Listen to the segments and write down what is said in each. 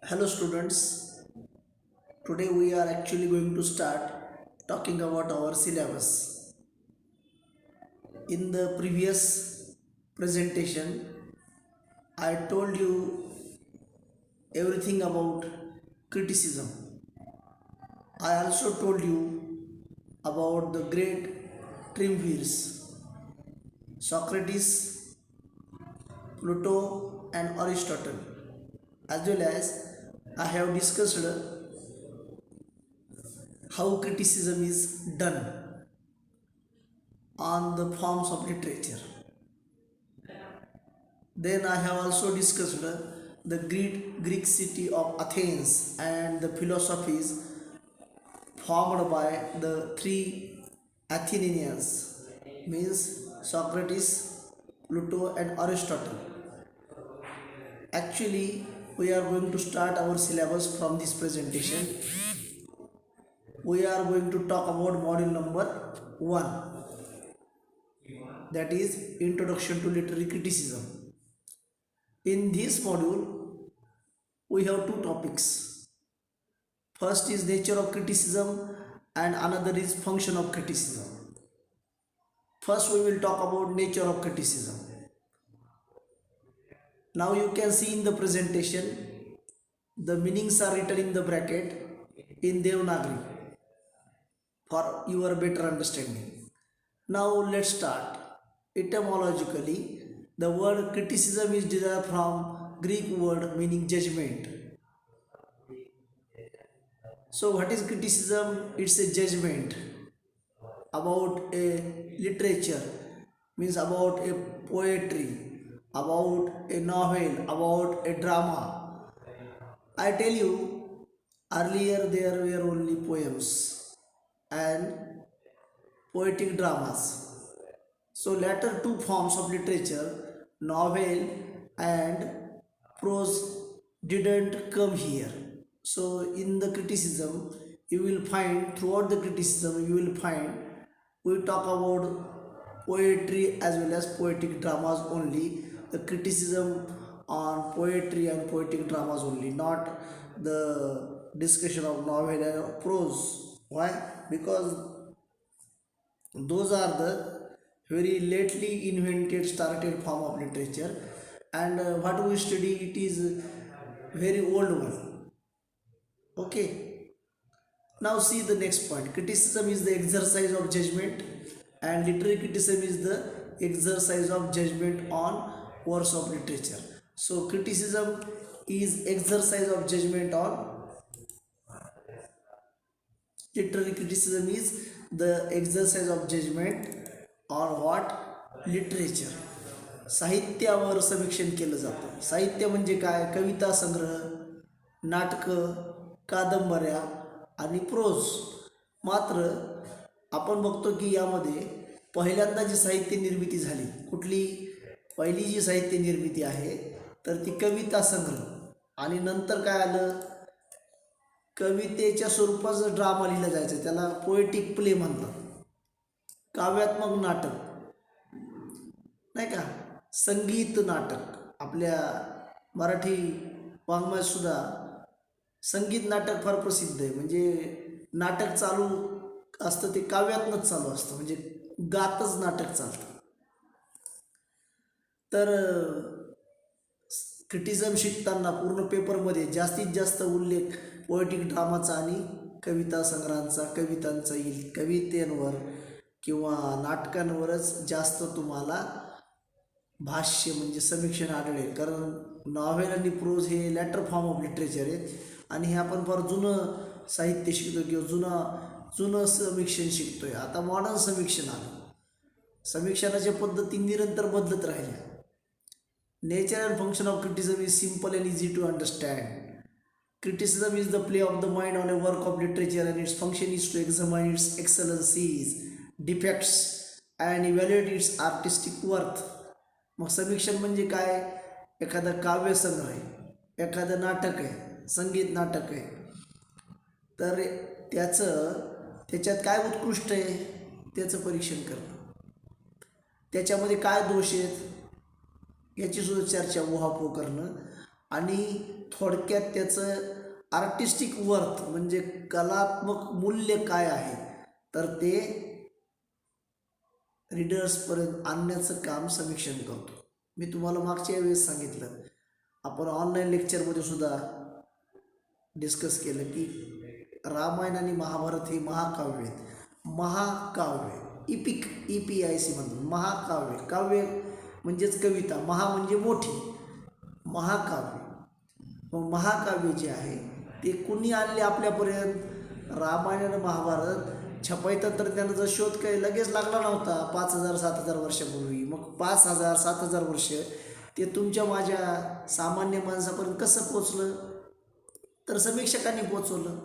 Hello students, today we are actually going to start talking about our syllabus. In the previous presentation, I told you everything about criticism. I also told you about the great triumvirs, Socrates, Plato and Aristotle, as well as I have discussed how criticism is done on the forms of literature. Then I have also discussed the Greek city of Athens and the philosophies formed by the three Athenians, means Socrates, Plato and Aristotle. Actually, we are going to start our syllabus from this presentation. We are going to talk about module number 1, that is Introduction to Literary Criticism. In this module, we have two topics. First is nature of criticism and another is function of criticism. First we will talk about nature of criticism. Now you can see in the presentation the meanings are written in the bracket in Devanagari for your better understanding. Now let's start. Etymologically, the word criticism is derived from Greek word meaning judgment. So what is criticism? It's a judgment about a literature, means about a poetry, about a novel, about a drama. I tell you, earlier there were only poems and poetic dramas. So latter two forms of literature, novel and prose, didn't come here. So in the criticism you will find, throughout the criticism you will find, we talk about poetry as well as poetic dramas only. The criticism on poetry and poetic dramas only, not the discussion of novel and prose. Why? Because those are the very lately invented started form of literature, and what we study it is very old one. Okay, now see the next point. Criticism is the exercise of judgment and literary criticism is the exercise of judgment on works of literature. So criticism is exercise of judgment on, literary criticism is the exercise of judgment on what? Literature. साहित्यावर समीक्षण केलं जातं. साहित्य म्हणजे काय? कविता संग्रह, नाटकं, कादंबऱ्या आणि प्रोज. मात्र आपण बघतो की यामध्ये पहिल्यांदा जी साहित्य निर्मिती झाली, कुठली पहिली जी साहित्य निर्मिती आहे तर ती कविता संग्रह, आणि नंतर काय आलं, कवितेच्या स्वरूपाचं ड्रामा लिहिला जायचं, त्याला पोएटिक प्ले म्हणतात, काव्यात्मक नाटक, नाही का, संगीत नाटक. आपल्या मराठी वाङ्मयात सुद्धा संगीत नाटक फार प्रसिद्ध आहे. म्हणजे नाटक चालू असतं ते काव्यातनंच चालू असतं, म्हणजे गातच नाटक चालतं. तर क्रिटिझम शिकताना पूर्ण पेपरमध्ये जास्तीत जास्त उल्लेख पोएटिक ड्रामाचा आणि कविता संग्रहांचा, कवितांचा येईल. कवितेंवर किंवा नाटकांवरच जास्त तुम्हाला भाष्य म्हणजे समीक्षण आढळेल. कारण नॉव्हेल आणि प्रोज हे लॅटर फॉर्म ऑफ लिटरेचर आहेत आणि हे आपण फार जुनं साहित्य शिकतो किंवा जुनं समीक्षण शिकतो आहे. आता मॉडर्न समीक्षण आलं. समीक्षणाच्या पद्धती निरंतर बदलत राहिल्या. Nature and function of criticism is simple and easy to understand. Criticism is the play of the mind on a work of literature and its function is to examine its excellencies, defects and evaluate its artistic worth. मग समीक्षण म्हणजे काय? एखादं काव्यसंग्रह आहे, एखादं नाटक आहे, संगीत नाटक आहे, तर त्याच्यात काय उत्कृष्ट आहे त्याचं परीक्षण करणं, त्याच्यामध्ये काय दोष आहेत याची सुद्धा चर्चा, उहापोह करणं, आणि थोडक्यात त्याचं आर्टिस्टिक वर्थ म्हणजे कलात्मक मूल्य काय आहे तर ते रीडर्सपर्यंत आणण्याचं काम समीक्षण करतो. मी तुम्हाला मागच्या वेळेस सांगितलं, आपण ऑनलाईन लेक्चरमध्ये सुद्धा डिस्कस केलं की रामायण आणि महाभारत हे महाकाव्य आहेत. महाकाव्य इपिक EPIC म्हणतात. महाकाव्य, काव्य म्हणजेच कविता, महा म्हणजे मोठी, महाकाव्य. मग महाकाव्य जे आहे ते कुणी आणले आपल्यापर्यंत? रामायण आणि महाभारत छपाई तंत्रज्ञानाचा शोध काही लगेच लागला नव्हता 5,000-7,000 वर्षापूर्वी. मग 5,000-7,000 वर्ष ते तुमच्या माझ्या सामान्य माणसापर्यंत कसं पोचलं? तर समीक्षकांनी पोचवलं.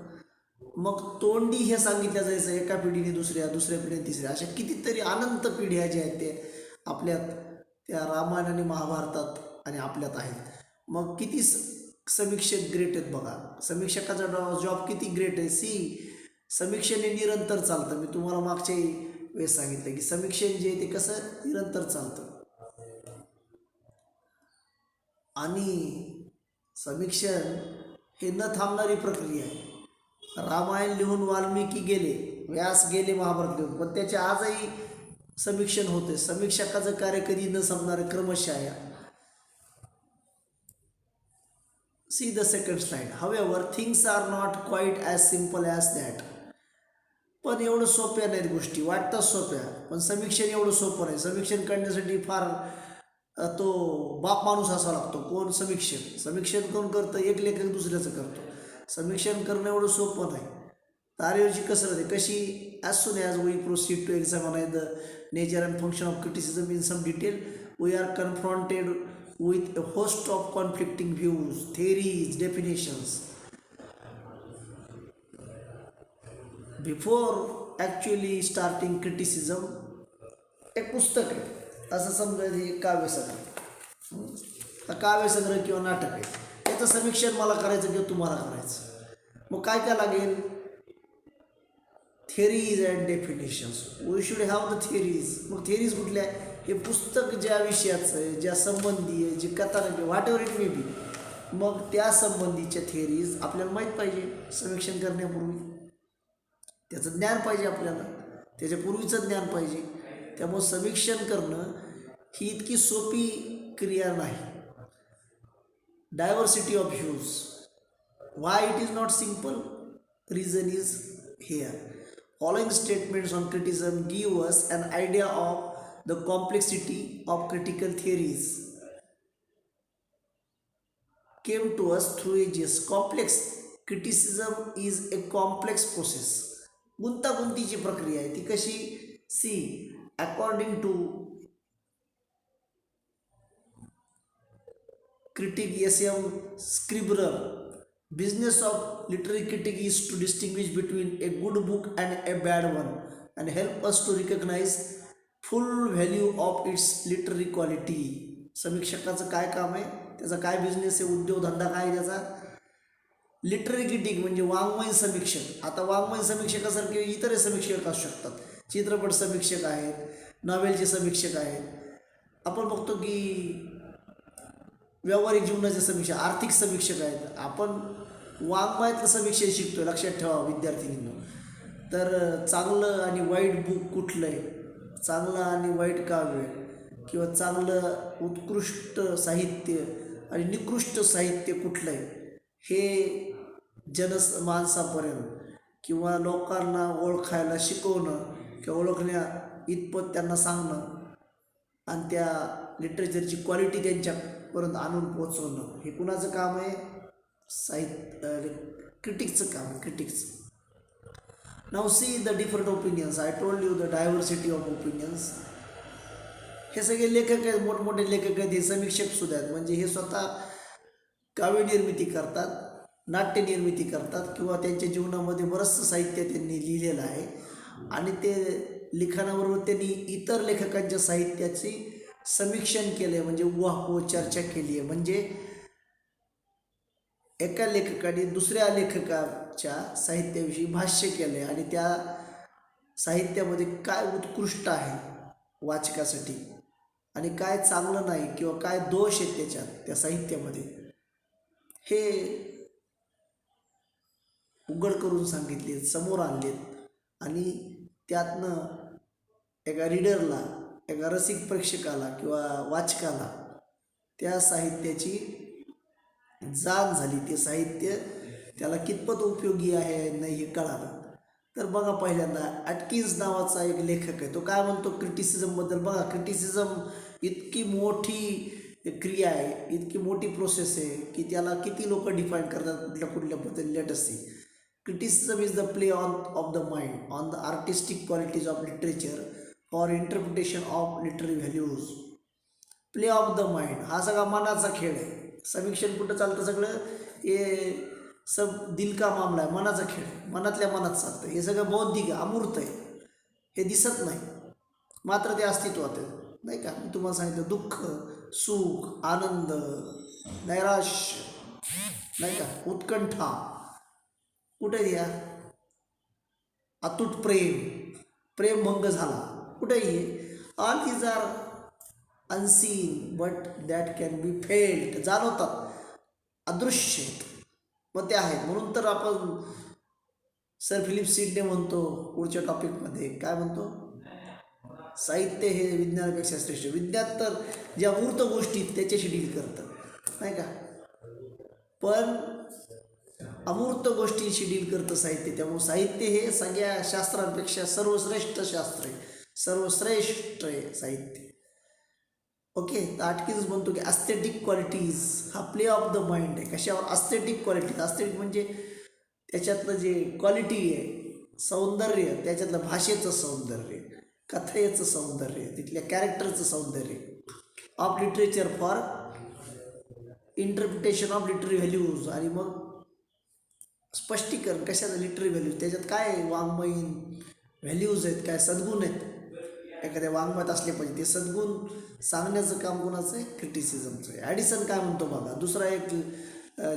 मग तोंडी हे सांगितलं जायचं, एका पिढीने दुसऱ्या, दुसऱ्या पिढीने तिसऱ्या, अशा कितीतरी अनंत पिढ्या ज्या आहेत ते आपल्यात त्या रामायण आणि महाभारतात आणि आपल्यात आहेत. मग किती समीक्षक ग्रेट आहेत बघा. समीक्षकाचा जॉब किती ग्रेट आहे. समीक्षण हे निरंतर चालतं. मी तुम्हाला मागच्या वेळेस सांगितलं की समीक्षण जे आहे ते कसं निरंतर चालतं. आणि समीक्षण हे न थांबणारी प्रक्रिया आहे. रामायण लिहून वाल्मिकी गेले, व्यास गेले महाभारत लिहून, पण त्याच्या आजही समीक्षण होते. समीक्षकाचं कार्य कधी न संपणारे क्रमशः आहे. See the second slide. However, things are not quite as simple as that. पण एवढं सोप्या नाहीत गोष्टी. वाटतात सोप्या, पण समीक्षण एवढं सोपं नाही. समीक्षण करण्यासाठी फार तो बाप माणूस असावा लागतो. कोण? समीक्षण. समीक्षण कोण करतं? एक लेखक दुसऱ्याचं करतो. समीक्षण करणं एवढं सोपं नाही. तारेवरची कसरत आहे. कशी? As soon as we proceed to examine the nature and function of criticism in some detail, we are confronted with a host of conflicting views, theories, definitions. Before actually starting criticism, एक पुस्तक आहे असं समजा, हे काव्यसंग्रह, काव्यसंग्रह किंवा नाटक आहे, याचं समीक्षण मला करायचं किंवा तुम्हाला करायचं. मग काय काय लागेल? theories and definitions. We should have the theories. मग theories कुठल्या? हे पुस्तक ज्या विषयाचं आहे, ज्या संबंधी आहे, जे कथानक आहे, what ever it may be, मग त्या संबंधीच्या थिअरीज आपल्याला माहीत पाहिजे. समीक्षण करण्यापूर्वी त्याचं ज्ञान पाहिजे आपल्याला, त्याच्यापूर्वीचं ज्ञान पाहिजे. त्यामुळे समीक्षण करणं ही इतकी सोपी क्रिया नाही. Diversity of views. Why it is not simple? Reason is here. Following statements on criticism give us an idea of the complexity of critical theories came to us through ages. Complex criticism is a complex process. गुंतागुंतीची प्रक्रिया आहे ती. कशी? See according to critic S.M. Scribner, business of literary critic is to distinguish between a good book and a bad one and help us to recognize full value of its literary quality. समीक्षकाचं काय काम आहे? त्याचा काय business आहे? उद्योगधंदा काय आहे त्याचा? लिटररी क्रिटिक म्हणजे वाङ्मयीन समीक्षक. आता वाङ्मयीन समीक्षकासारखे इतर समीक्षक असू शकतात. चित्रपट समीक्षक आहेत, नॉवेलचे समीक्षक आहेत. आपण बघतो की व्यावहारिक जीवनाचे समीक्षक, आर्थिक समीक्षक आहेत. आपण वाङ्मयातलं समीक्षण शिकतो आहे. लक्षात ठेवा विद्यार्थिनींनो. तर चांगलं आणि वाईट बुक कुठलं आहे, चांगलं आणि वाईट काव्य किंवा चांगलं उत्कृष्ट साहित्य आणि निकृष्ट साहित्य कुठलं आहे, हे माणसापर्यंत किंवा लोकांना ओळखायला शिकवणं किंवा ओळखण्या इतपत त्यांना सांगणं आणि त्या लिटरेचरची क्वालिटी त्यांच्यापर्यंत आणून पोचवणं, हे कुणाचं काम आहे? क्रिटिकचं काम आहे, क्रिटिक्सचं. Now see the different opinions. I told you the diversity of opinions. हे सगळे लेखक आहेत, मोठमोठे लेखक आहेत, हे समीक्षक सुद्धा आहेत. म्हणजे हे स्वतः काव्य निर्मिती करतात, नाट्य निर्मिती करतात किंवा त्यांच्या जीवनामध्ये बरंचसं साहित्य त्यांनी लिहिलेलं आहे आणि ते लिखाणाबरोबर त्यांनी इतर लेखकांच्या साहित्याचे समीक्षण केलं आहे. म्हणजे उहापोह चर्चा केली आहे. म्हणजे एका लेखकाने दुसऱ्या लेखकाच्या साहित्याविषयी भाष्य केलं आहे आणि त्या साहित्यामध्ये काय उत्कृष्ट आहे वाचकासाठी आणि काय चांगलं नाही किंवा काय दोष आहेत त्याच्यात त्या साहित्यामध्ये, हे उघड करून सांगितले, समोर आणलेत आणि त्यातनं एका रीडरला, एका रसिक प्रेक्षकाला किंवा वाचकाला त्या साहित्याची जाण झाली. ते साहित्य त्याला कितपत उपयोगी आहे नाही हे कळालं. तर बघा, पहिल्यांदा ॲटकिन्स नावाचा एक लेखक आहे, तो काय म्हणतो क्रिटिसिझमबद्दल. बघा, क्रिटिसिझम इतकी मोठी क्रिया आहे, इतकी मोठी प्रोसेस आहे की त्याला किती लोक डिफाईन करतात कुठल्या कुठल्या पद्धती. Let us see. Criticism is the play of the mind on the artistic qualities of literature for interpretation of literary values. Play of the mind हा सगळा मनाचा खेळ आहे. समीक्षण कुठं चालतं सगळं, हे दिल का मामला आहे, मनाचा खेळ आहे, मनातल्या मनात चालतं. हे सगळं बौद्धिक आहे, अमूर्त आहे, हे दिसत नाही मात्र ते अस्तित्वात आहे, नाही का. मी तुम्हाला सांगितलं, दुःख, सुख, आनंद, नैराश्य, नाही का, उत्कंठा, कुठे द्या, अतूट प्रेमभंग झाला, कुठेही. All these are unseen but that can be felt. जाणवतात, अदृश्य आहेत, मग ते आहेत. म्हणून तर आपण सर फिलिप सिडने म्हणतो पुढच्या टॉपिकमध्ये, काय म्हणतो, साहित्य हे विज्ञानापेक्षा श्रेष्ठ. विज्ञान तर ज्या मूर्त गोष्टी त्याच्याशी डील करतं, नाही का, पण अमूर्त गोष्टींशी डील करतं साहित्य. त्यामुळे साहित्य हे सगळ्या शास्त्रांपेक्षा सर्वश्रेष्ठ शास्त्र आहे, सर्वश्रेष्ठ आहे साहित्य. ओके. तर ॲटकिन्स म्हणतो की ॲस्थेटिक क्वालिटीज हा प्ले ऑफ द माइंड आहे. कशावर? Aesthetic qualities. ॲस्थेटिक म्हणजे त्याच्यातलं जे क्वालिटी आहे, सौंदर्य, त्याच्यातलं भाषेचं सौंदर्य, कथेचं सौंदर्य, तिथल्या कॅरेक्टरचं सौंदर्य. Of literature for interpretation of literary values. आणि मग स्पष्टीकरण कशाचं, लिटररी व्हॅल्यूज, त्याच्यात काय वाङ्मयीन व्हॅल्यूज आहेत, काय सद्गुण आहेत एखाद्या वाङ्मयात असले पाहिजे. ते सद्गुण सांगण्याचं काम कोणाचं आहे? क्रिटिसिझमचं आहे. ॲडिसन काय म्हणतो बघा, दुसरा एक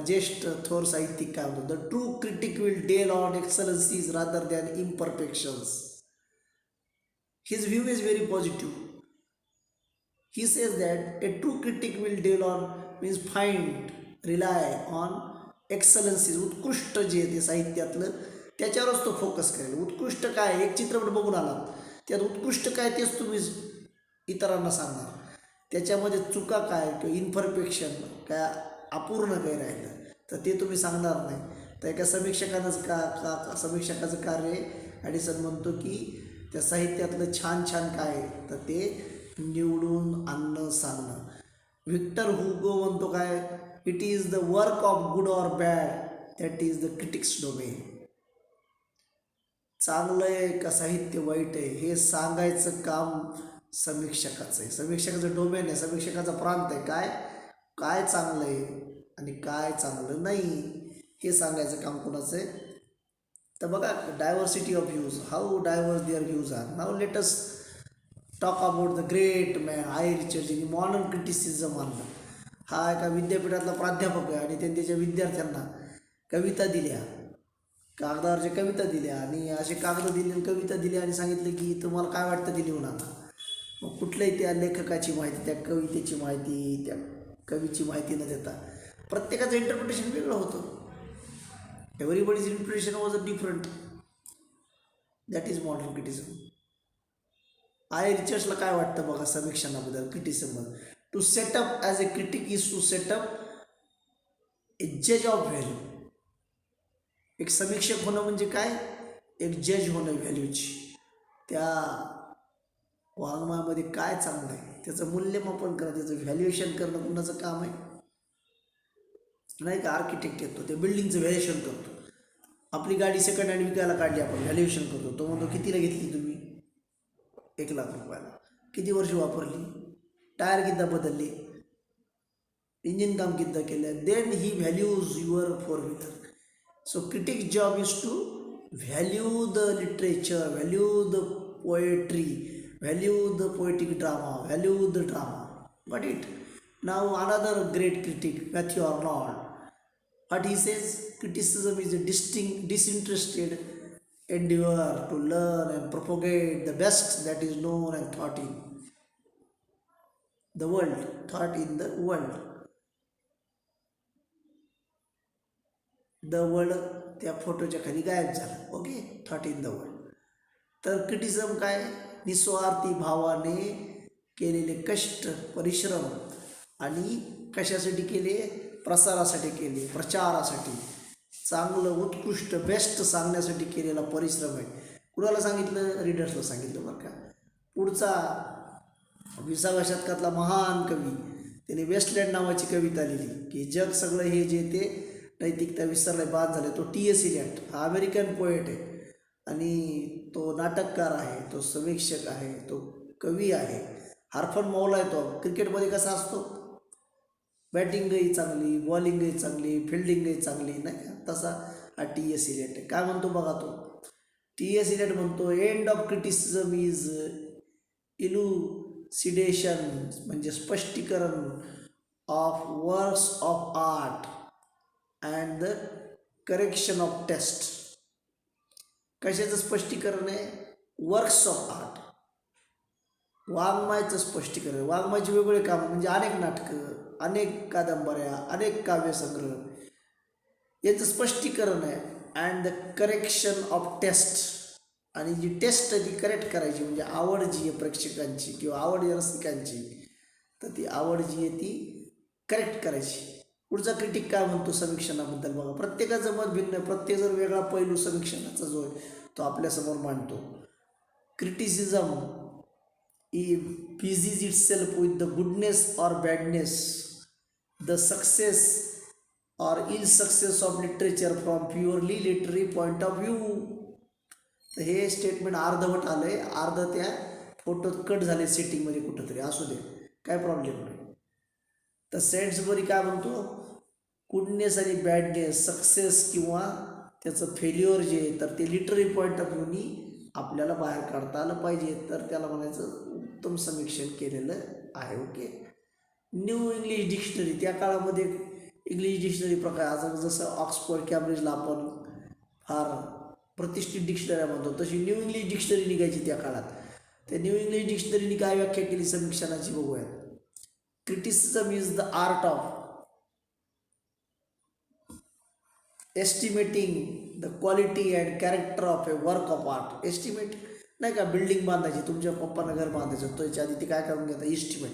ज्येष्ठ थोर साहित्यिक काय म्हणतो, the true critic will dwell on excellences rather than imperfections. His view is very positive. He says that a true critic will dwell on means find, rely on excellences. उत्कृष्ट जे ते साहित्यातलं त्याच्यावरच तो फोकस करेल. उत्कृष्ट काय, एक चित्रपट बघून आलात त्यात उत्कृष्ट काय तेच तुम्ही इतरांना सांगणार. त्याच्यामध्ये चुका काय किंवा इन्फर्फेक्शन काय, अपूर्ण काय राहिलं तर ते तुम्ही सांगणार नाही. तर एका समीक्षकाचं कार्य ॲडिसन म्हणतो की त्या साहित्यातलं छान छान काय तर ते निवडून आणणं, सांगणं. व्हिक्टर हुगो म्हणतो काय, it is the work of good or bad that is the critics domain. चांगलं आहे का साहित्य वाईट आहे हे सांगायचं काम समीक्षकाचं आहे. समीक्षकाचं डोमेन आहे, समीक्षकाचा प्रांत आहे. काय काय चांगलं आहे आणि काय चांगलं नाही हे सांगायचं काम कोणाचं आहे. तर बघा, diversity of views, how diverse their views are. Now let us talk about the great man I Richard in modern criticism आणलं. हा एका विद्यापीठातला प्राध्यापक आहे आणि त्यांनी त्याच्या विद्यार्थ्यांना कविता दिल्या, कागदावरच्या कविता दिल्या आणि असे कागद दिले, कविता दिल्या आणि सांगितलं की तुम्हाला काय वाटतं ते लिहून आणा. मग कुठल्याही त्या लेखकाची माहिती, त्या कवितेची माहिती, त्या कवीची माहिती न देता प्रत्येकाचं इंटरप्रिटेशन वेगळं होतं. Everybody's interpretation was a different. That is modern criticism. I रिचर्ड्सला काय वाटतं बघा समीक्षणाबद्दल, क्रिटिसिझमबद्दल. To set up as a critic is to set up a जज ऑफ व्हॅल्यू. एक समीक्षक होणं म्हणजे काय, एक जज होणं व्हॅल्यूची. त्या वाङ्मयामध्ये काय चांगलं आहे त्याचं मूल्यमापन करणं, त्याचं व्हॅल्युएशन करणं कुणाचं काम आहे, नाही का. आर्किटेक्ट येतो, ते बिल्डिंगचं व्हॅल्युएशन करतो. आपली गाडी सेकंड हँड विकायला काढली, आपण व्हॅल्युएशन करतो. तो म्हणतो कितीला घेतली तुम्ही, 1,00,000 रुपयाला. किती वर्ष वापरली, टायर किती बदलले, इंजिन काम किती केलं, then he values your four wheeler. So critic's job is to value the literature, value the poetry, value the poetic drama, value the drama. Got it? Now another great critic, Matthew Arnold. What he says, criticism is a disinterested endeavor to learn and propagate the best that is known and thought in the world. The world त्या फोटोच्या खाली गायब झालं. Okay, thought in the world. तर criticism काय? निस्वार्थी भावाने केलेले कष्ट, परिश्रम आणि कशासाठी केले? प्रसारासाठी केले, प्रचारासाठी, चांगलं उत्कृष्ट बेस्ट सांगण्यासाठी केलेला परिश्रम आहे. कुणाला सांगितलं? रीडर्सला सांगितलं बरं का. पुढचा 20व्या शतकातला महान कवी, त्याने वेस्टलँड नावाची कविता लिहिली की जग सगळं हे जे ते नैतिकता विसरलाय, बाद झाले. तो टी.एस. इलियट हा अमेरिकन पोएट आहे आणि तो नाटककार आहे, तो समीक्षक आहे, तो कवी आहे. हार्फन मौला आहे. तो क्रिकेटमध्ये कसा असतो? बॅटिंगही चांगली, बॉलिंगही चांगली, फिल्डिंगही चांगली, नाही का? तसा हा टी.एस. इलियट आहे. काय म्हणतो बघा तो? टी.एस. इलियट म्हणतो end of criticism is elucidation, म्हणजे स्पष्टीकरण of works of art and the correction of taste. कशाचं स्पष्टीकरण आहे? वर्क्स ऑफ आर्ट, वाङ्मयाचं स्पष्टीकरण. वाङ्मयाचे वेगवेगळे काम म्हणजे अनेक नाटकं, अनेक कादंबऱ्या, अनेक काव्यसंग्रह, याचं स्पष्टीकरण आहे. And the correction of taste, आणि जी टेस्ट ती करेक्ट करायची, म्हणजे आवड जी आहे प्रेक्षकांची किंवा आवड रसिकांची, तर ती आवड जी आहे ती करेक्ट करायची. पुढचा क्रिटिक काय म्हणतो समीक्षणाबद्दल बघा. प्रत्येकाचं मत भिन्न, प्रत्येक जर वेगळा पैलू समीक्षणाचा जो आहे तो आपल्यासमोर मांडतो. Criticism busies itself with the goodness or badness, the success or ill success of literature from purely literary point of view. तर हे स्टेटमेंट अर्धवट आलंय, अर्ध त्या फोटोत कट झाले सेटिंगमध्ये कुठंतरी. असू दे, काय प्रॉब्लेम नाही. तर सेंट्सबरी काय म्हणतो? गुडनेस आणि बॅडनेस, सक्सेस किंवा त्याचं फेल्युअर जे आहे, तर ते लिटररी पॉईंट ऑफ व्ह्यूनी आपल्याला बाहेर काढता आलं पाहिजे. तर त्याला म्हणायचं उत्तम समीक्षण केलेलं आहे. ओके. न्यू इंग्लिश डिक्शनरी, त्या काळामध्ये इंग्लिश डिक्शनरी प्रकार, आता जसं ऑक्सफोर्ड कॅम्ब्रिजला आपण फार प्रतिष्ठित डिक्शनरी म्हणतो, तशी न्यू इंग्लिश डिक्शनरी निघायची त्या काळात. त्या न्यू इंग्लिश डिक्शनरीने काय व्याख्या केली समीक्षणाची बघूयात. Criticism is the art of estimating the quality and character of a work of art. Estimate नाही का, बिल्डिंग बांधायची, तुमच्या पप्पांना घर बांधायचं, त्याच्या आधी ते काय करून घेतात? इस्टिमेट.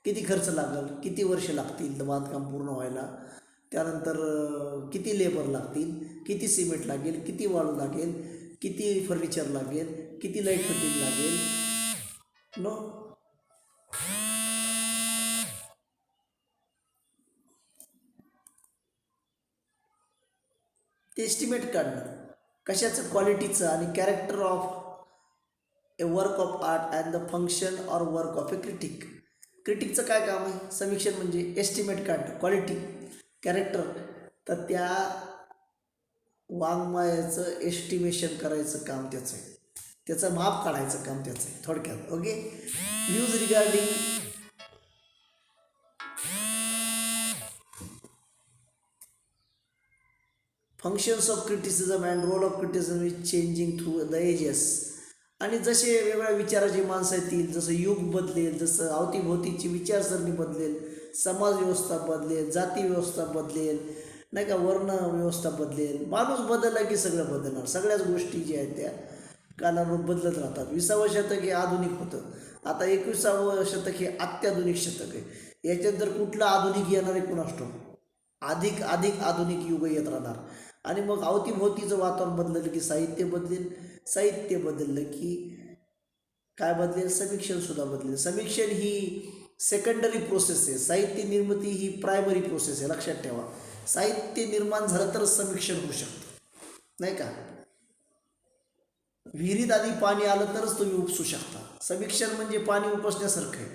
किती खर्च लागेल, किती वर्ष लागतील तर बांधकाम पूर्ण व्हायला, त्यानंतर किती लेबर लागतील, किती सिमेंट लागेल, किती वाळू लागेल, किती फर्निचर लागेल, किती लाईट फिटिंग लागेल. नो, ते एस्टिमेट काढणं कशाचं? क्वालिटीचं आणि character of a work of art and the function or work of a critic. क्रिटिकचं काय काम आहे? समीक्षण म्हणजे एस्टिमेट काढणं, क्वालिटी, कॅरेक्टर. तर त्या वाङ्मयाचं एस्टिमेशन करायचं काम त्याचं आहे, त्याचं माप काढायचं काम त्याचं आहे थोडक्यात. Okay. Views regarding functions of criticism and role of criticism is changing through the ages. आणि जसे वेगवेगळ्या विचाराची माणसं येतील, जसं युग बदलेल, जसं अवतीभोवतीची विचारसरणी बदलेल, समाज व्यवस्था बदलेल, जाती व्यवस्था बदलेल, नाही का, वर्ण व्यवस्था बदलेल, माणूस बदलला की सगळं बदलणार. सगळ्याच गोष्टी ज्या आहेत त्या कालानुरूप बदलत राहतात. 20वं शतक हे आधुनिक होतं, आता 21वं शतक हे अत्याधुनिक शतक आहे. याच्यात जर कुठलं आधुनिक येणार आहे कुणास ठाऊक, अधिक अधिक आधुनिक युग येत राहणार. आणि मग अवतीभोवतीचं वातावरण बदललं की साहित्य बदलेल, साहित्य बदललं की काय बदलेल? समीक्षणसुद्धा बदलेल. समीक्षण ही सेकंडरी प्रोसेस आहे, साहित्य निर्मिती ही प्रायमरी प्रोसेस आहे. लक्षात ठेवा, साहित्य निर्माण झालं तरच समीक्षण होऊ शकतं, नाही का. विहिरीत आधी पाणी आलं तरच तुम्ही उपसू शकता. समीक्षण म्हणजे पाणी उपसण्यासारखं आहे.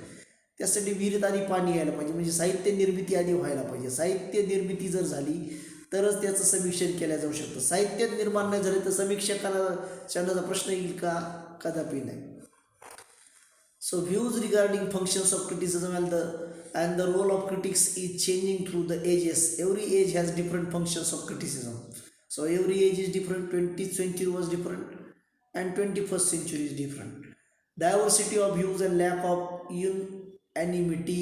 त्यासाठी विहिरीत आधी पाणी यायला पाहिजे, म्हणजे साहित्य निर्मिती आधी व्हायला पाहिजे. साहित्य निर्मिती जर झाली तरच त्याचं समीक्षण केलं जाऊ शकतं. साहित्य निर्माण नाही झाले तर समीक्षकांना प्रश्न येईल का? कदापि नाही. So views regarding functions of criticism and the role of critics is changing through the ages. Every age has different functions of criticism. So every age is different. 20th century was different and 21st century is different. Diversity of views and lack of unanimity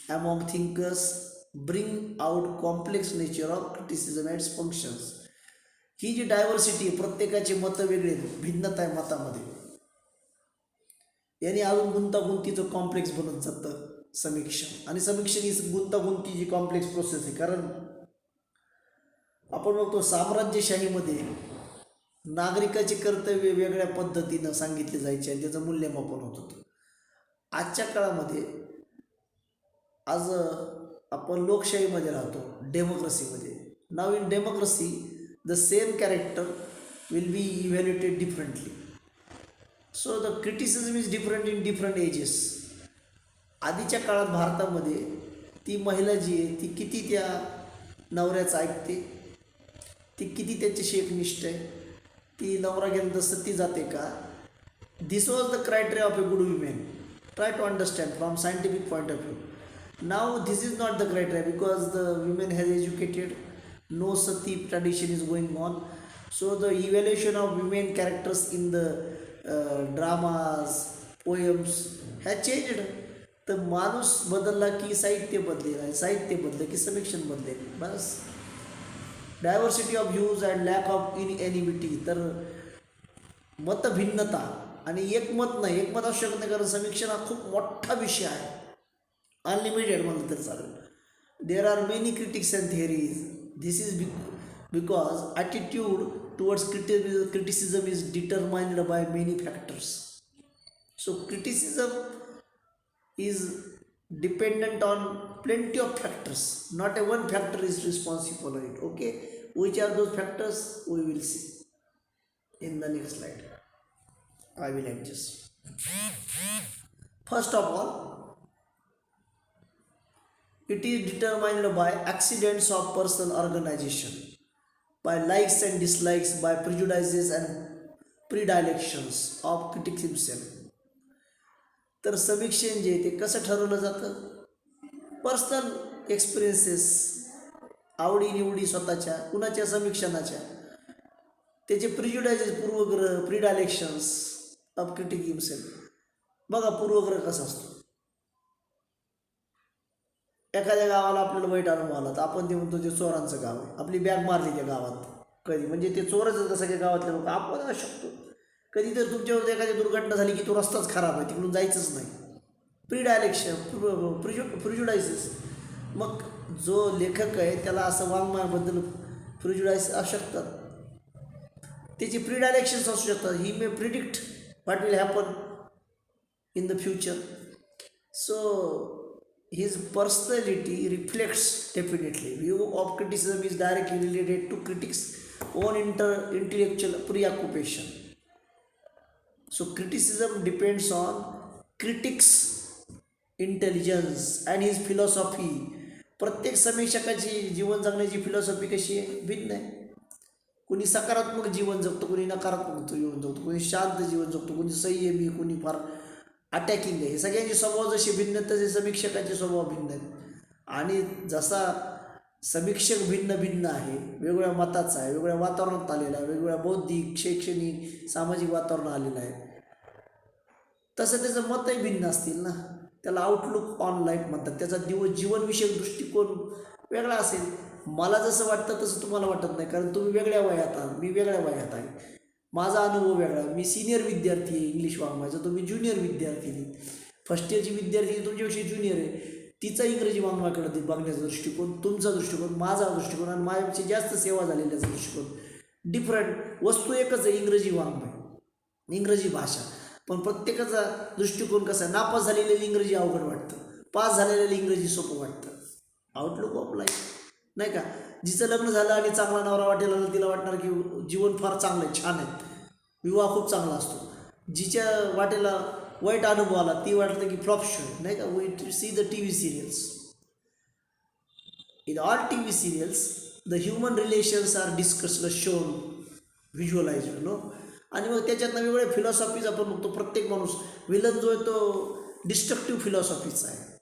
among thinkers bring out complex nature of criticism and functions. ही जी diversity आहे, प्रत्येकाचे मतं वेगळे आहेत, भिन्नता आहे मतामध्ये, याने अजून गुंतागुंतीचं कॉम्प्लेक्स बनत जातं समीक्षण. आणि समीक्षण ही गुंतागुंतीची कॉम्प्लेक्स प्रोसेस आहे. कारण आपण बघतो साम्राज्यशाहीमध्ये नागरिकाचे कर्तव्य वेगळ्या पद्धतीनं सांगितले जायचे आणि त्याचं मूल्यमापन होत होतं. आजच्या काळामध्ये आज आपण लोकशाहीमध्ये राहतो, डेमोक्रेसीमध्ये. Now in democracy the same character will be evaluated differently. So the criticism is different in different ages. आधीच्या काळात भारतामध्ये ती महिला जी आहे ती किती त्या नवऱ्याचं ऐकते, ती किती त्याच्याशी एकनिष्ठ आहे, ती नवरा गेल्यानंतर सती जाते का. This was the criteria of a good women. Try to understand from scientific point of view. Now this is not the criteria because the women has educated, no sati tradition is going on. So the evaluation of women characters in the dramas, poems has changed. तर माणूस बदलला की साहित्य बदलेल, आणि साहित्य बदलं की समीक्षण बदलेल. बस diversity of views and lack of unanimity. तर मतभिन्नता आणि एकमत नाही, एकमत असू शकत नाही, कारण समीक्षण हा खूप मोठा विषय आहे, अनलिमिटेड म्हणलं तरी चालेल. There are many critics and theories. This is because attitude towards criticism is determined by many factors. So criticism is dependent on plenty of factors. Not a one factor is responsible for it. Okay, which are those factors we will see in the next slide. I will adjust. First of all, it is determined by accidents of personal organization, by likes and dislikes, by prejudices and predilections of critics himself. तर समीक्षण जे ते कसं ठरवलं जातं, personal experiences, आवडीनिवडी स्वतःच्या, कुणाच्या समीक्षणाच्या, त्याचे प्रिज्युडायसेस, पूर्वग्रह, प्रिडायलेक्शन्स ऑफ क्रिटिक हिमसेल्फ. बघा पूर्वग्रह कसा असतो. एखाद्या गावाला आपल्याला वाईट अनुभव आला तर आपण ते म्हणतो ते चोरांचं गाव आहे, आपली बॅग मारली त्या गावात कधी, म्हणजे ते चोरच का सगळ्या गावातले लोक, आपण असू शकतो. कधी तर तुमच्यावर एखादी दुर्घटना झाली की तो रस्ताच खराब आहे, तिकडून जायचंच नाही. प्रिडायलेक्शन, प्रिज्युडायसेस. मग जो लेखक आहे त्याला असं वाङ्मयाबद्दल प्रिज्युडायस असू शकतात, त्याची प्रिडायलेक्शन्स असू शकतात. He may predict what will happen in the future. So his personality reflects definitely. View of criticism is directly related to critics' own intellectual preoccupation. So criticism depends on critics' intelligence and his philosophy. प्रत्येक समीक्षकाची जीवन जगण्याची philosophy कशी आहे, भिन्न आहे. कोणी सकारात्मक जीवन जगतो, कोणी नकारात्मक जीवन जगतो, कोणी शांत जीवन जगतो, कोणी संयमी, कोणी फार अटॅकिंग आहे. हे सगळ्यांचे स्वभाव जसे भिन्न तसे समीक्षकाचे स्वभाव भिन्न आहेत. आणि जसा समीक्षक भिन्न भिन्न आहे, वेगवेगळ्या मताचा आहे, वेगवेगळ्या वातावरणात आलेला आहे, वेगवेगळ्या बौद्धिक, शैक्षणिक, सामाजिक वातावरण आलेलं आहे, तसं त्याचं मतही भिन्न असतील ना. त्याला आउटलुक ऑन लाईफ म्हणतात. त्याचा जीवनविषयक दृष्टिकोन वेगळा असेल. मला जसं वाटतं तसं तुम्हाला वाटत नाही, कारण तुम्ही वेगळ्या वयात आहात, मी वेगळ्या वयात आहे. माझा अनुभव वेगळा. मी सिनियर विद्यार्थी आहे इंग्लिश वाङ्मयाचा, तुम्ही ज्युनियर विद्यार्थी. फर्स्ट इयरची विद्यार्थी तुमच्यापेक्षा ज्युनियर आहे, तिचा इंग्रजी वाङ्मयाकडे बघण्याचा दृष्टिकोन, तुमचा दृष्टिकोन, माझा दृष्टिकोन आणि माझ्यापेक्षा जास्त सेवा झालेल्याचा दृष्टिकोन डिफरंट. वस्तू एकच आहे, इंग्रजी वाङ्मय, इंग्रजी भाषा, पण प्रत्येकाचा दृष्टिकोन कसा आहे. नापास झालेल्याला इंग्रजी अवघड वाटतं, पास झालेल्याला इंग्रजी सोपं वाटतं. आउटलुक ऑफ लाईफ नाही का. जिचं लग्न झालं आणि चांगला नवरा वाटेल तिला वाटणार की जीवन फार चांगलं आहे, छान आहे, विवाह खूप चांगला असतो. जिच्या वाटेला वाईट अनुभव आला ती वाटतं की फ्लॉप शो आहे, नाही का. We see the T V serials. In all T V serials the human relations are discussed, shown, visualise, no. आणि मग त्याच्यातनं वेगवेगळ्या फिलॉसॉफीज आपण बघतो. प्रत्येक माणूस विलन जो आहे तो डिस्ट्रक्टिव्ह फिलॉसॉफीचा आहे.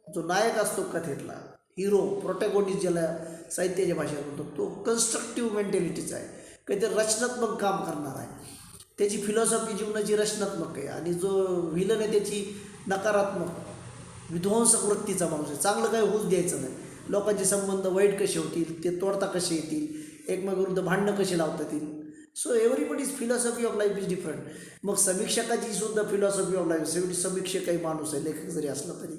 जो नायक असतो कथेतला, हिरो, प्रोटॅगोनिस्ट ज्याला साहित्याच्या भाषेत म्हणतो, तो कन्स्ट्रक्टिव्ह मेंटॅलिटीचा आहे, काहीतरी रचनात्मक काम करणार आहे. त्याची फिलॉसॉफी जीवनाची रचनात्मक आहे. आणि जो व्हिलन आहे त्याची नकारात्मक विध्वंसक वृत्तीचा माणूस आहे. चांगलं काही होऊच द्यायचं नाही. लोकांचे संबंध वाईट कसे होतील, ते तोडता कसे येतील, एकमेकाविरुद्ध भांडणं कशी लावता येतील. So everybody's philosophy of life is different. मग समीक्षकाची सुद्धा फिलॉसॉफी ऑफ लाईफ, शेवटी समीक्षक काही माणूस आहे, लेखक जरी असला तरी,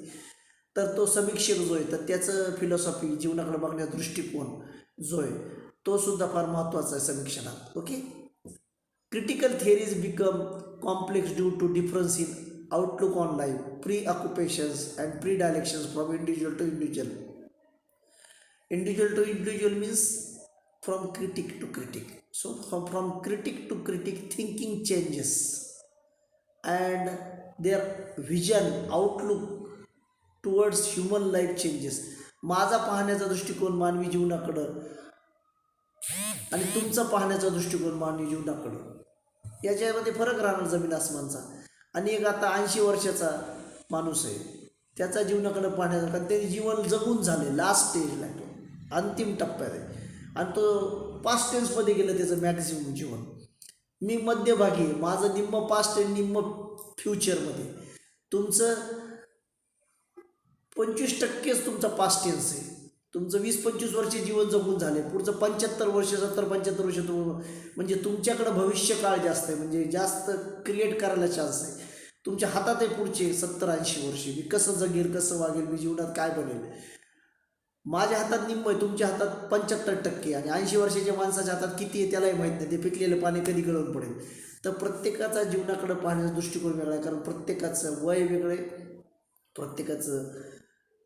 तर तो समीक्षक जो आहे तर त्याचं फिलॉसॉफी, जीवनाकडे बघण्याचा दृष्टिकोन जो आहे तो सुद्धा फार महत्त्वाचा आहे समीक्षणात. Okay. Critical theories become complex due to difference in outlook on life, preoccupations and predilections from individual to individual. Individual to individual means from critic to critic. So from critic to critic thinking changes and their vision, outlook towards human life changes. माझा पाहण्याचा दृष्टिकोन मानवी जीवनाकडं आणि तुमचा पाहण्याचा दृष्टिकोन मानवी जीवनाकडं याच्यामध्ये फरक राहणार जमीन आसमानचा. आणि एक आता 80 वर्षाचा माणूस आहे, त्याचा जीवनाकडे पाहण्याचा, कारण त्याने जीवन जगून झाले, लास्ट स्टेजला आहे, तो अंतिम टप्प्यात आहे आणि तो पास्ट टेन्समध्ये गेलं त्याचं मॅक्झिमम जीवन. मी मध्यभागी आहे, माझं निम्म पास्ट आहे, निम्म फ्युचरमध्ये. तुमचं 25%च तुमचा पास्ट टेन्स आहे. तुमचं 20-25 वर्ष जीवन जगून झाले, पुढचं 75 वर्ष, 70-75 वर्ष म्हणजे तुमच्याकडं भविष्यकाळ जास्त आहे, म्हणजे जास्त क्रिएट करायला चान्स आहे. तुमच्या हातात आहे पुढचे 70-80 वर्षे. मी कसं जगेल, कसं वागेल, मी जीवनात काय बनेल. माझ्या हातात निम्म आहे, तुमच्या हातात 75% आणि 80 वर्षाच्या माणसाच्या हातात किती आहे त्यालाही माहीत नाही. ते पिकलेलं पाणी कधी गळून पडेल. तर प्रत्येकाचा जीवनाकडे पाहण्याचा दृष्टिकोन वेगळा आहे, कारण प्रत्येकाचं वय वेगळं आहे, प्रत्येकाचं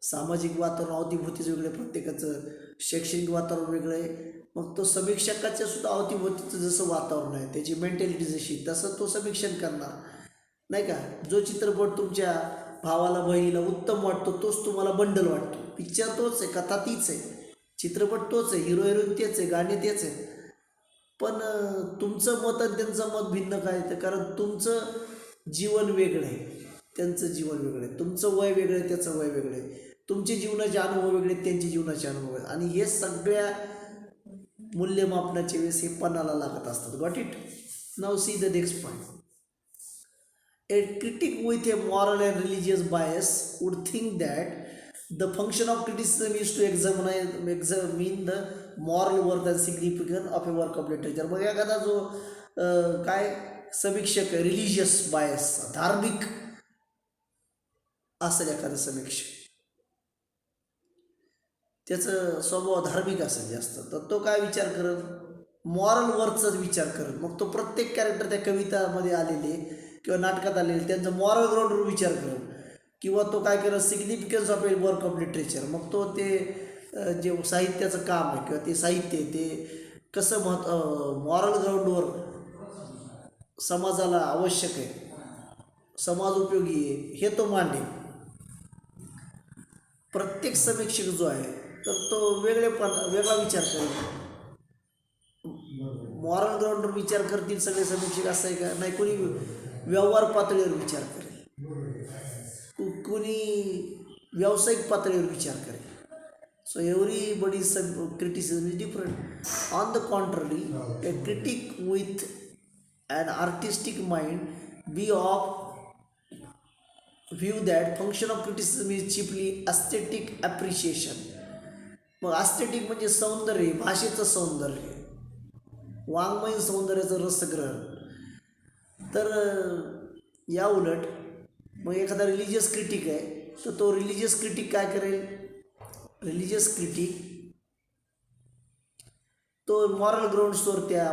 सामाजिक वातावरण अवतीभोवतीचं वेगळं आहे, प्रत्येकाचं शैक्षणिक वातावरण वेगळं आहे. मग तो समीक्षकाच्या सुद्धा अवतीभोवतीचं जसं वातावरण आहे, त्याची मेंटॅलिटी जशी, तसं तो समीक्षण करणार नाही का. जो चित्रपट तुमच्या भावाला बहिणीला उत्तम वाटतो तोच तुम्हाला बंडल वाटतो. पिक्चर तोच आहे, कथा तीच आहे, चित्रपट तोच आहे, हिरो हिरोईन तेच आहे, गाणे तेच आहे. पण तुमचं मत आणि त्यांचं मत भिन्न काय तर, कारण तुमचं जीवन वेगळं आहे, त्यांचं जीवन वेगळं आहे, तुमचं वय वेगळं आहे, त्याचं वय वेगळं आहे, तुमचे जीवनाचे अनुभव वेगळे आहेत, त्यांचे जीवनाचे अनुभव आहेत. आणि हे सगळ्या मूल्यमापनाचे वेळेस हे पणाला लागत असतात. Got it. Now see the next point. A critic with a moral and religious bias would think that the function of criticism is to examine the moral worth and significance of a work of literature. मग एखादा जो काय समीक्षक आहे, religious bias, धार्मिक असेल एखादा समीक्षक, त्याचं स्वभाव धार्मिक असेल जास्त, तर तो काय विचार करेल, मॉरल वर्थचाच विचार करेल. मग तो प्रत्येक कॅरेक्टर त्या कवितामध्ये आलेले किंवा नाटकात आलेले त्यांचं मॉरल ग्राउंडवर विचार करेल. किंवा तो काय करेल, significance of a work of literature. मग तो ते जे साहित्याचं काम आहे किंवा ते साहित्य आहे ते कसं मॉरल ग्राउंडवर समाजाला आवश्यक आहे, समाज उपयोगी आहे, हे तो मांडेल. प्रत्येक समीक्षक जो आहे तर तो वेगळा विचार करेल. मॉरल ग्राउंडवर विचार करतील सगळे समीक्षक असं आहे का नाही. कोणी व्यवहार पातळीवर विचार करेल, कोणी व्यावसायिक पातळीवर विचार करेल. So everybody criticism is different. On the contrary, A critic with an artistic mind be of view that function of criticism is chiefly aesthetic appreciation. मग aesthetic म्हणजे सौंदर्य, भाषेचं सौंदर्य, वाङ्मयीन सौंदर्याचं रसग्रहण. तर या उलट मग एखादा रिलिजियस क्रिटिक आहे तर तो रिलिजियस क्रिटिक काय करेल, रिलिजियस क्रिटिक तो मॉरल ग्राउंड्सवर त्या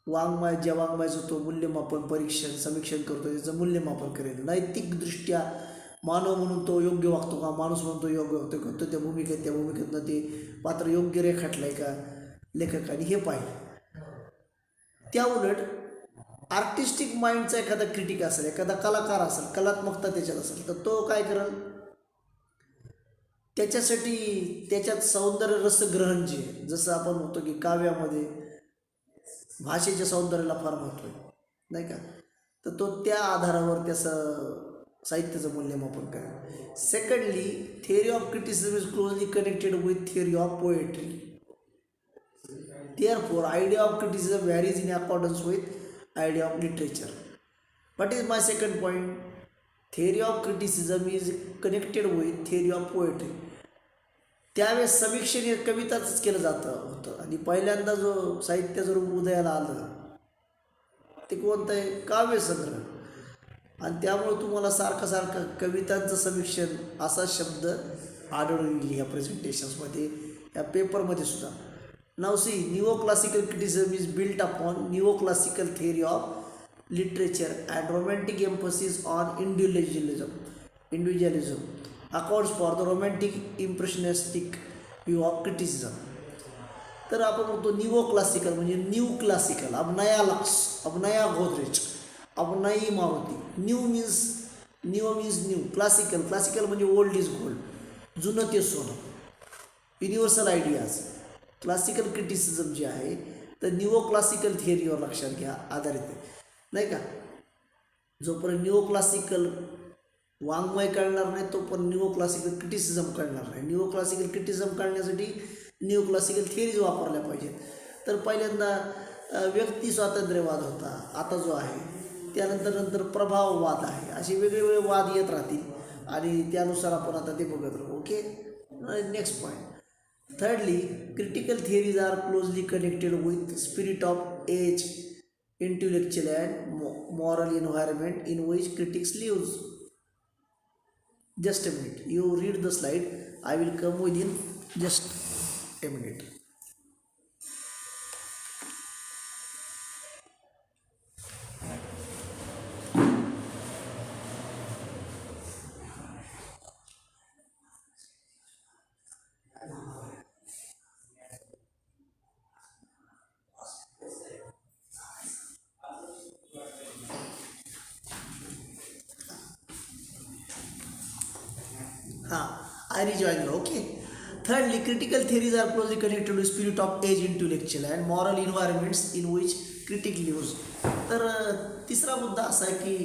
वाङ्मयाचं तो मूल्यमापन, परीक्षण, समीक्षण करतो, त्याचं मूल्यमापन करेल. नैतिकदृष्ट्या मानव म्हणून तो योग्य वागतो का, माणूस म्हणून तो योग्य वागतो का, तो त्या भूमिकेतनं ते पात्र योग्य रेखाटलं आहे का लेखकाने, हे पाहिजे. त्या उलट आर्टिस्टिक माइंडचा एखादा क्रिटिक असेल, एखादा कलाकार असेल, कलात्मकता त्याच्यात असेल, तर तो काय करेल, त्याच्यासाठी त्याच्यात सौंदर्य रसग्रहण जे, जसं आपण म्हणतो की काव्यामध्ये भाषेच्या सौंदर्याला फार महत्त्व आहे नाही का, तर तो त्या आधारावर त्याचं साहित्याचं मूल्यमापन करेल. Secondly, theory of criticism is closely connected with theory of poetry. Therefore, idea of criticism varies in accordance with idea of literature. What is my second point? Theory of criticism is connected with theory of poetry. त्यावेळेस समीक्षण हे कविताच केलं जातं होतं आणि पहिल्यांदा जो साहित्य जर उदयाला आलं ते कोणतं आहे, काव्यसंग्रह. आणि त्यामुळे तुम्हाला सारखं सारखं कवितांचं समीक्षण असा शब्द आढळून येईल या प्रेझेंटेशन्समध्ये, या पेपरमध्ये सुद्धा. Now see, neo classical criticism is built upon neo classical theory of literature and romantic emphasis on individualism accounts for the romantic impressionistic view of criticism. तर आपण म्हणतो निओ क्लासिकल म्हणजे न्यू क्लासिकल, अब नया लक्स, अब नया गोदरेज, अब नई Maruti. New means new. Classical म्हणजे ओल्ड इज गोल्ड, जुनं ते सोनं. Universal ideas. क्लासिकल क्रिटिसिझम जे आहे तर निओ क्लासिकल थिअरीवर लक्षात घ्या आधारित आहे, नाही का. जोपर्यंत निओ क्लासिकल वाङ्मय कळणार नाही तोपर्यंत निओ क्लासिकल क्रिटिसिझम कळणार नाही. निओ क्लासिकल क्रिटिसिझम कळण्यासाठी निओ क्लासिकल थिअरीज वापरल्या पाहिजेत. तर पहिल्यांदा व्यक्ती स्वातंत्र्यवाद होता, आता जो आहे. त्यानंतर प्रभाववाद आहे. असे वेगवेगळे वाद येत राहतील आणि त्यानुसार आपण आता ते बघत राहू. Okay, next point. Thirdly, critical theories are closely connected with spirit of age, intellectual and moral environment in which critics lives. Just a minute, you read the slide, I will come within just a minute. I rejoin you. Okay. Thirdly, critical theories are closely connected with spirit of age, intellectual and moral environments in which critic lives. तर तिसरा मुद्दा असा आहे की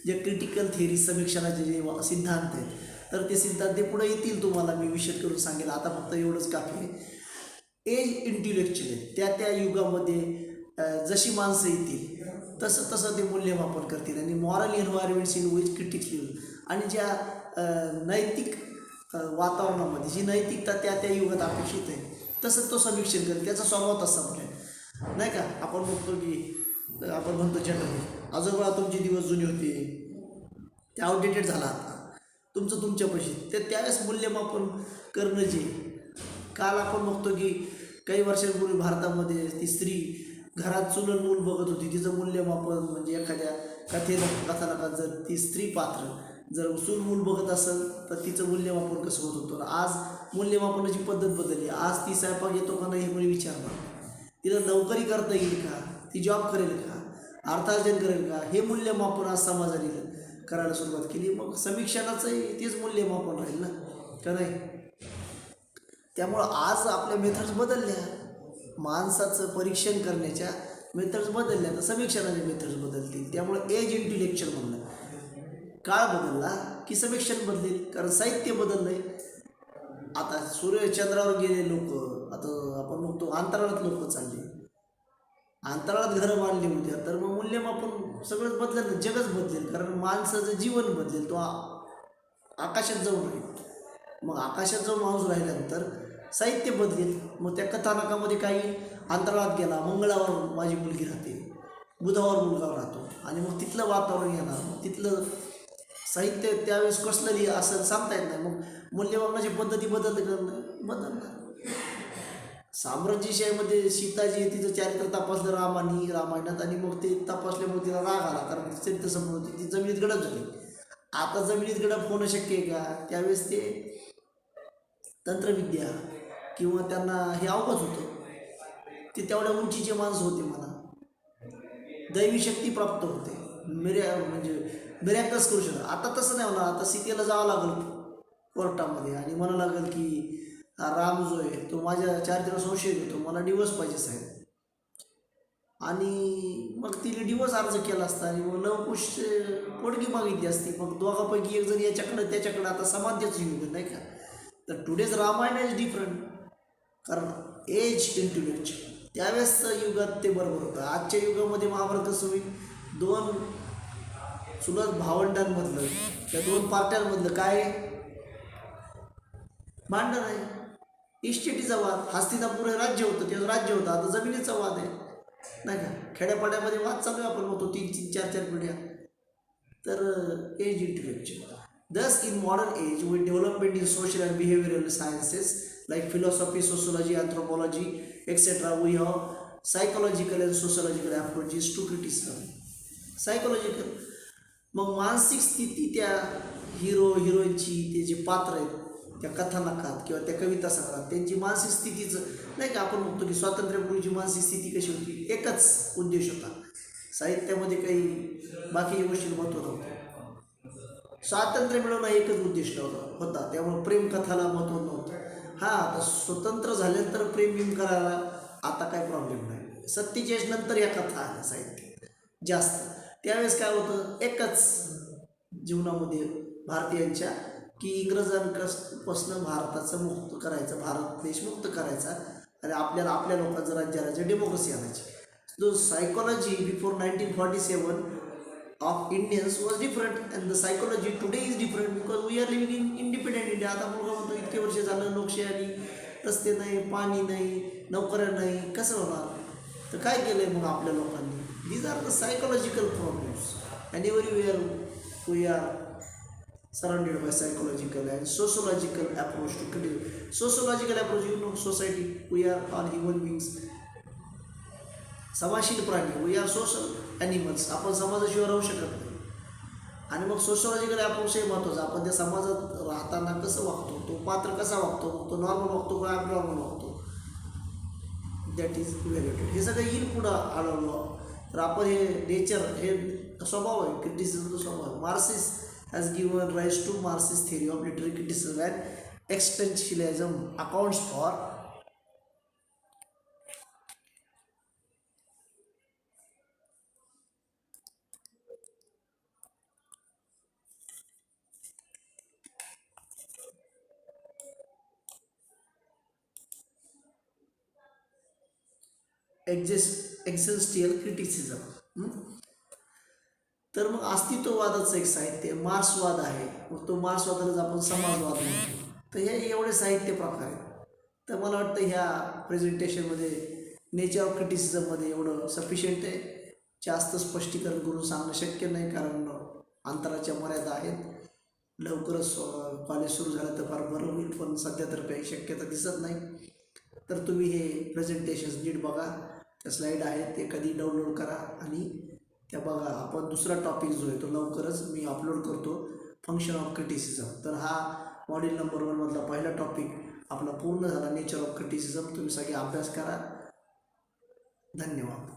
जे critical theory समीक्षणाचे जे सिद्धांत आहेत तर ते सिद्धांत ते पुढे येतील, तुम्हाला मी विशद करून सांगेल. आता फक्त एवढंच काफी आहे. एज इंटेलेक्च्युअल आहे, त्या युगामध्ये जशी माणसं येतील तसं ते मूल्यमापन करतील. आणि moral environments in which critics live, आणि ज्या नैतिक वातावरणामध्ये जी नैतिकता त्या युगात अपेक्षित आहे तसं तो समीक्षण करेल. त्याचा स्वभाव तसा बनेल, नाही का. आपण म्हणतो जनरली आजोबा तुमचे दिवस जुने होते, ते आउटडेटेड झाला, आता तुमच्यापाशी ते त्यावेळेस मूल्यमापन करणं जे. काल आपण बघतो की काही वर्षांपूर्वी भारतामध्ये ती स्त्री घरात चुलत मूल बघत होती, तिचं मूल्यमापन म्हणजे एखाद्या कथानकात जर ती स्त्री पात्र जर चूल मूल बघत असेल तर तिचं मूल्यमापन कसं होत होतं. आज मूल्यमापनाची पद्धत बदलली. आज ती स्वयंपाक येतो का नाही हे कोणी विचारणार, तिला नोकरी करता येईल का, ती जॉब करेल का, अर्थार्जन करेल का, हे मूल्यमापन आज समाजाने करायला सुरुवात केली. मग समीक्षणाचंही तेच मूल्यमापन राहील ना, का नाही. त्यामुळं आज आपल्या मेथड्स बदलल्या, माणसाचं परीक्षण करण्याच्या मेथड्स बदलल्या तर समीक्षणाच्या मेथड्स बदलतील. त्यामुळे एज इंटेलेक्च्युअल म्हणलं, काळ बदलला की समीक्षण बदलेल, कारण साहित्य बदललं आहे. आता सूर्यचंद्रावर गेले लोक, आता आपण बघतो अंतराळात लोक चालले, अंतराळात घरं बांधली होत्या, तर मग मूल्यमापन सगळंच बदलेल, जगच बदलेल, कारण माणसाचं जीवन बदलेल, तो आकाशात जाऊन राहील. मग आकाशात जाऊन माणूस राहिल्यानंतर साहित्य बदलेल. मग त्या कथानकामध्ये काही अंतराळात गेला, मंगळावर माझी मुलगी राहते, बुधावर मुलगा राहतो, आणि मग तिथलं वातावरण येणार, मग तिथलं साहित्य त्यावेळेस कसलं असं सांगता येत नाही. मग मूल्यमापनाची पद्धती बदलणार. साम्राज्यशाहीमध्ये सीताजी तिचं चारित्र तपासलं रामायणात, आणि मग ते तपासल्यामुळे तिला राग आला, कारण चरित्र समोर होती, ती जमिनीत गडप झाली. आता जमिनीत गडप होणं शक्य आहे का, त्यावेळेस ते तंत्रविद्या किंवा त्यांना हे अवगत होतं, ते तेवढ्या उंचीचे माणसं होते, म्हणा दैवी शक्ती प्राप्त होते, म्हणजे मिरॅकल्स करू शकतात. आता तसं नाही होणार. आता सीतेला जावं लागेल कोर्टामध्ये आणि म्हणावं लागेल की राम जो आहे तो माझ्या चारित्र्यावर संशय घेतो, मला डिवोर्स पाहिजे साहेब. आणि मग तिने डिवोर्स अर्ज केला असता आणि मग लवकुश पोटगी मागितली असती. मग दोघांपैकी एक जण याच्याकडं त्याच्याकडं, आता समानतेच युग नाही का. तर टुडेज रामायण इज डिफरंट, कारण एज इंटेलेक्च्युअल त्यावेळेस युगात ते बरोबर होतं. आजच्या युगामध्ये महाभारत कसं होईल, दोन चुलत भावंडांमधलं त्या दोन पार्ट्यांमधलं काय भांडण आहे, इस्टेटीचा वाद. हस्तिनापूर हे राज्य होतं, ते राज्य होतं, आता जमिनीचा वाद आहे नाही का. खेड्यापाड्यामध्ये वाद चालू आहे, आपण म्हणतो 3-3, 4-4 पिढ्या. तर as intellectual. Thus, in modern age, with development in social and behavioral sciences like philosophy, sociology, anthropology, etc., we have psychological and sociological approaches to criticism. Psychological, मग मानसिक स्थिती त्या हिरो हिरोईनची, ते जे पात्र आहेत त्या कथानकात किंवा त्या कविता संग्रहात त्यांची मानसिक स्थितीचं नाही का. आपण म्हणतो की स्वातंत्र्यपूर्वीची मानसिक स्थिती कशी होती, एकच उद्देश होता. साहित्यामध्ये काही बाकी गोष्टी महत्त्व नव्हतं. स्वातंत्र्य मिळवणं एकच उद्दिष्ट होता, त्यामुळे प्रेमकथाला महत्त्व नव्हतं. हां, आता स्वतंत्र झाल्यानंतर प्रेम करायला आता काय प्रॉब्लेम नाही. 47 नंतर या कथा आल्या साहित्य जास्त. त्यावेळेस काय होतं, एकच जीवनामध्ये भारतीयांच्या की इंग्रजांपासून भारताचं मुक्त करायचं, भारत देश मुक्त करायचा आणि आपल्याला आपल्या लोकांचं राज्य आणायचं, डेमोक्रेसी आणायची. जो psychology before 1947 of Indians was different and the psychology today is different because we are living in independent India. आता मुलगा म्हणतो इतके वर्ष झालं लोकशाही आली, रस्ते नाही, पाणी नाही, नोकऱ्या नाही, कसं होणार. तर काय केलं आहे मग आपल्या लोकांनी. These are the psychological problems and everywhere we are surrounded by psychological and sociological approach to criticism. Sociological approach, you know, society, we are all human beings, समाजशील प्राणी, वी आर सोशल ॲनिमल्स. आपण समाजाशिवाय राहू शकत नाही. आणि मग सोशॉलॉजिकल approach हे महत्त्वाचं. आपण त्या समाजात राहताना कसं वागतो, तो पात्र कसा वागतो, तो नॉर्मल वागतो का ॲबनॉर्मल वागतो, दॅट इज इव्हॅल्युएटेड. हे सगळं येईल पुढं आढळलं. तर आपण हे नेचर, हे स्वभाव आहे, क्रिटिसिझमचा स्वभाव. Marxism has given rise to Marxist theory of literary criticism and existentialism accounts for existential criticism. तर मग अस्तित्ववादाचं एक साहित्य मार्क्सवाद आहे. मग तो मार्क्सवादालाच आपण समाजवाद म्हणतो. तर हे एवढे साहित्य प्रकार आहेत. तर मला वाटतं ह्या प्रेझेंटेशनमध्ये नेचर ऑफ क्रिटिसिझममध्ये एवढं सफिशियंट आहे. जास्त स्पष्टीकरण करून सांगणं शक्य नाही, कारण अंतराच्या मर्यादा आहेत. लवकरच कॉलेज सुरू झालं तर फार बरं होईल, पण सध्या तर काही शक्यता दिसत नाही. तर तुम्ही हे प्रेझेंटेशन्स नीट बघा, त्या स्लाईड आहेत ते कधी डाउनलोड करा आणि त्या बघा. आपण दुसरा टॉपिक जो आहे तो लवकरच मी अपलोड करतो, फंक्शन ऑफ क्रिटिसिझम. तर हा मॉड्यूल नंबर 1 मधला पहिला टॉपिक आपला पूर्ण झाला, नेचर ऑफ क्रिटिसिझम. तुम्ही सगळे अभ्यास करा. धन्यवाद.